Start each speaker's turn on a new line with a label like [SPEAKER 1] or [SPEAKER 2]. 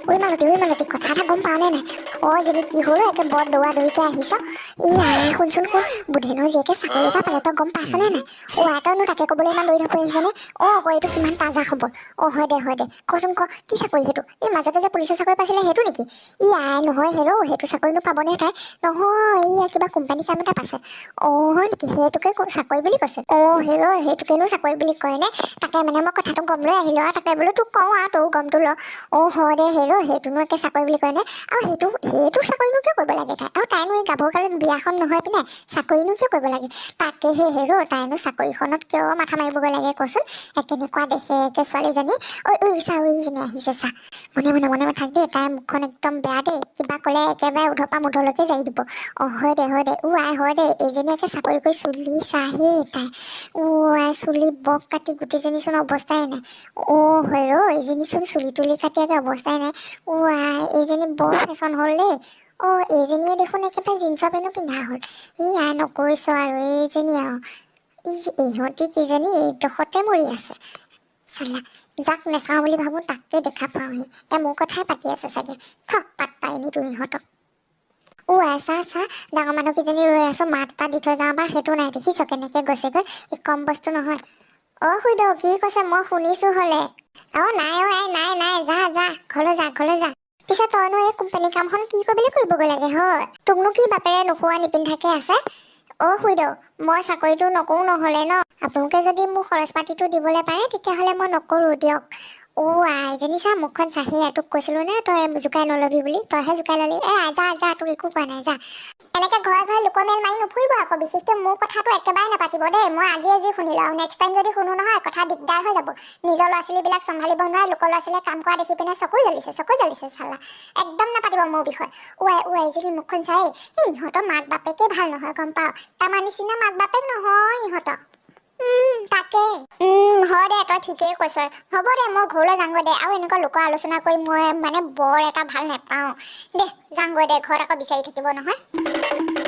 [SPEAKER 1] ঐ মালতী কথা এটা গম পাওনে নাই যেনে কি হ'ল একে বৰ দৌৰা দৌৰিকে আহিছ শুনচোন বুধেনৰ জীয়েকে চাকৰি এটা পালে তই গম পাইছনে নাই তইনো তাকে ক'বলৈ ইমান দৌৰি থাকি আহিছনে আকৌ এইটো কিমান তাজা খবৰ হয় দে কচোন ক কি চাকৰি সেইটো মাজতে যে পুলিচৰ চাকৰি পাইছিলে সেইটো নেকি নহয় সেইটো চাকৰিনো পাবনে তাই নহয় কিবা কোম্পানী কাম এটা পাইছে হয় নেকি সেইটোকে চাকৰি বুলি কৈছে সেইটোকেনো চাকৰি বুলি কয় নে তাকে মানে মই কথাটো গম লৈ আহিলো আৰু তাকে বোলো তোক কওঁ আৰু তইও গমটো ল হয় দে সেইটোনো একে চাকৰি বুলি কয় নে আৰু সেইটো চাকৰিনো কিয় কৰিব লাগে তাই আৰু তাইনো এই গাভৰু কালত বিয়াখন নহয় পিনে চাকৰিনো কিয় কৰিব লাগে তাকেহে তাইনো চাকৰিখনত কিয় মাথা মাৰিবগৈ লাগে কচোন কেনেকুৱা দেখে একে ছোৱালীজনী চাৱৈজনী আহিছে চা মনে থাক দেই তাই মুখখন একদম বেয়া দেই কিবা ক'লে একেবাৰে উধৰ পৰা মুধলৈকে যাই দিব হয় দে হয় দে এইজনী একে চাকৰি কৰি চুলি চাহে তাই চুলি বক কাটি গোটেইজনীচোন অৱস্থাই নাই এইজনীচোন চুলি তুলি কাটি একে অৱস্থাই নাই এইজনী বৰ ফেশ্বন হ'ল দেই এইজনীয়ে দেখোন একেবাৰে জিন্সৰ পেনো পিন্ধা হ'ল নকৈছ আৰু এইজনী আৰু ইহঁতি কেইজনী এইডোখৰতে মৰি আছে চালা যাক নেচাওঁ বুলি ভাবোঁ তাকে দেখা পাওঁহি মোৰ কথাই পাতি আছে চাগে পাত্তাই নিদিওঁ ইহঁতক চা ডাঙৰ মানুহকেইজনী ৰৈ আছো মাত এটা দি থৈ যাওঁ বা সেইটো নাই দেখিছ কেনেকৈ গৈছেগৈ কম বস্তু নহয় খুইদেউ কি কৈছে মই শুনিছোঁ হ'লে নাই যা ঘৰলৈ যা পিছে তইনো এই কোম্পানী কামখন কি কৰিবগৈ লাগে হয় তোকনো কি বাপেৰে নোখোৱা নিপিন্ধাকে আছে খুইদেউ মই চাকৰিটো নকৰোঁ নহ'লে ন আপোনালোকে যদি মোক খৰচ পাতিটো দিবলৈ পাৰে তেতিয়াহ'লে মই নকৰোঁ দিয়ক আইজনী চা মুখখন চাহি তোক কৈছিলোঁ নে তই জোকাই নল'বি বুলি তইহে জোকাই ল'লি যা তোক একো কোৱা নাই যা এনেকৈ ঘৰে লোকৰ মেল মাৰি নুফুৰিব আকৌ বিশেষকৈ মোৰ কথাটো একেবাৰে নাপাতিব দেই মই আজি শুনিলোঁ আৰু নেক্সট টাইম যদি শুনো নহয় কথা দিগদাৰ হৈ যাব নিজৰ ল'ৰা ছোৱালীবিলাক চম্ভালিব নোৱাৰে লোকৰ ল'ৰা ছোৱালীয়ে কাম কৰা দেখি পিনে চকু জ্বলিছে চালা একদম নাপাতিব মোৰ বিষয়ে এইজনী মুখখন চাই ইহঁতৰ মাক বাপেকে ভাল নহয় গম পাওঁ আমাৰ নিচিনা মাক বাপেক নহয় ইহঁতৰ তাকে হয় দে তই ঠিকেই কৈছ হ'ব দে মই ঘৰলৈ যাওঁগৈ দে আৰু এনেকুৱা লোকৰ আলোচনা কৰি মই মানে বৰ এটা ভাল নাপাওঁ দে যাওঁগৈ দে ঘৰত আকৌ বিচাৰি থাকিব নহয়